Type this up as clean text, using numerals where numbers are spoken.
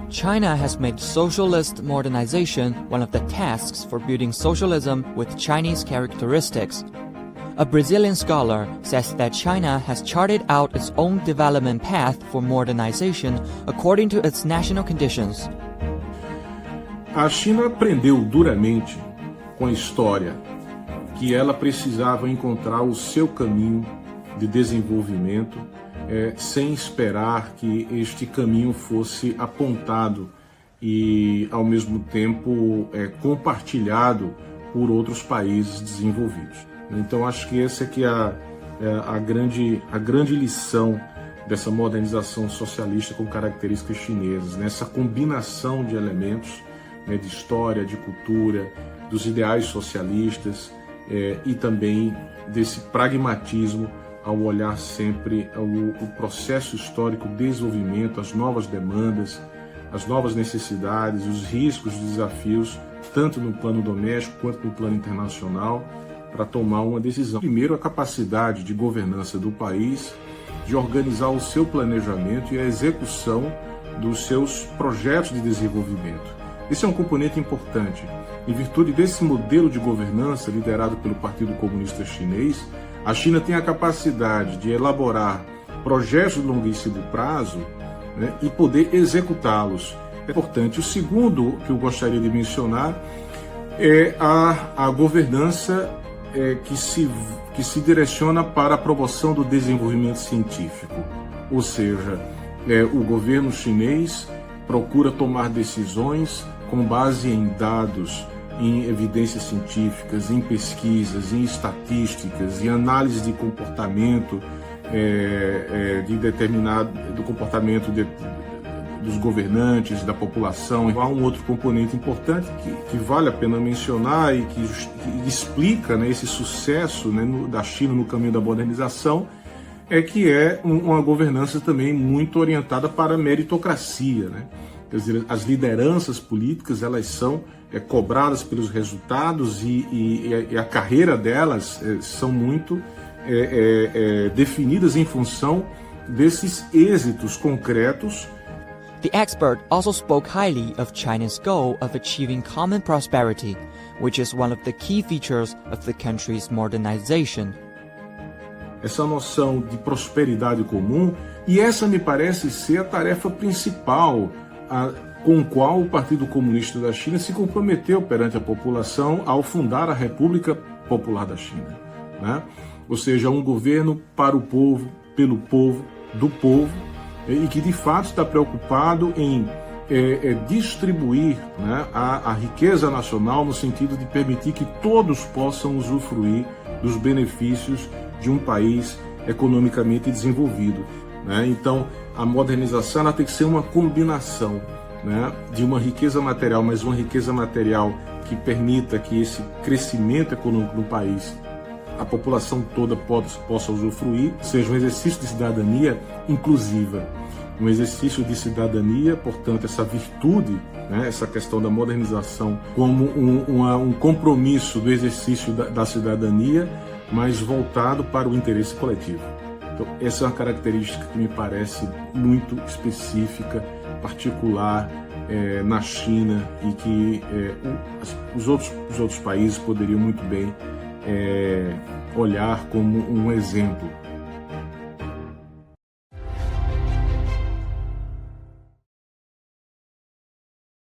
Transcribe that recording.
China has made socialist modernization one of the tasks for building socialism with Chinese characteristics. A Brazilian scholar says that China has charted out its own development path for modernization according to its national conditions. A China aprendeu duramente com a história que ela precisava encontrar o seu caminho de desenvolvimento sem esperar que este caminho fosse apontado e, ao mesmo tempo, compartilhado por outros países desenvolvidos. Então, acho que essa aqui é a grande lição dessa modernização socialista com características chinesas, né? Essa combinação de elementos, né, de história, de cultura, dos ideais socialistas e também desse pragmatismo ao olhar sempre o processo histórico, o desenvolvimento, as novas demandas, as novas necessidades, os riscos, os desafios, tanto no plano doméstico quanto no plano internacional, para tomar uma decisão. Primeiro, a capacidade de governança do país, de organizar o seu planejamento e a execução dos seus projetos de desenvolvimento. Esse é um componente importante. Em virtude desse modelo de governança liderado pelo Partido Comunista Chinês, a China tem a capacidade de elaborar projetos de longuíssimo prazo, né, e poder executá-los. É importante. O segundo que eu gostaria de mencionar é a governança que se direciona para a promoção do desenvolvimento científico. Ou seja, o governo chinês procura tomar decisões com base em dados, em evidências científicas, em pesquisas, em estatísticas, em análise de comportamento do comportamento dos governantes, da população. Há um outro componente importante que vale a pena mencionar e que explica, né, esse sucesso, né, da China no caminho da modernização, que é uma governança também muito orientada para a meritocracia, né? Quer dizer, as lideranças políticas, elas são cobradas pelos resultados e a carreira delas são muito definidas em função desses êxitos concretos. The expert also spoke highly of China's goal of achieving common prosperity, which is one of the key features of the country's modernization. Essa noção de prosperidade comum, e essa me parece ser a tarefa principal com a qual o Partido Comunista da China se comprometeu perante a população ao fundar a República Popular da China, né? Ou seja, um governo para o povo, pelo povo, do povo, e que de fato está preocupado em distribuir, né, a riqueza nacional no sentido de permitir que todos possam usufruir dos benefícios de um país economicamente desenvolvido, né? Então, a modernização ela tem que ser uma combinação, né, de uma riqueza material, mas uma riqueza material que permita que esse crescimento econômico do país, a população toda possa usufruir, seja um exercício de cidadania inclusiva. Um exercício de cidadania, portanto, essa virtude, né, essa questão da modernização como um compromisso do exercício da cidadania, mas voltado para o interesse coletivo. Então, essa é uma característica que me parece muito específica, particular na China e que os outros países poderiam muito bem olhar como um exemplo.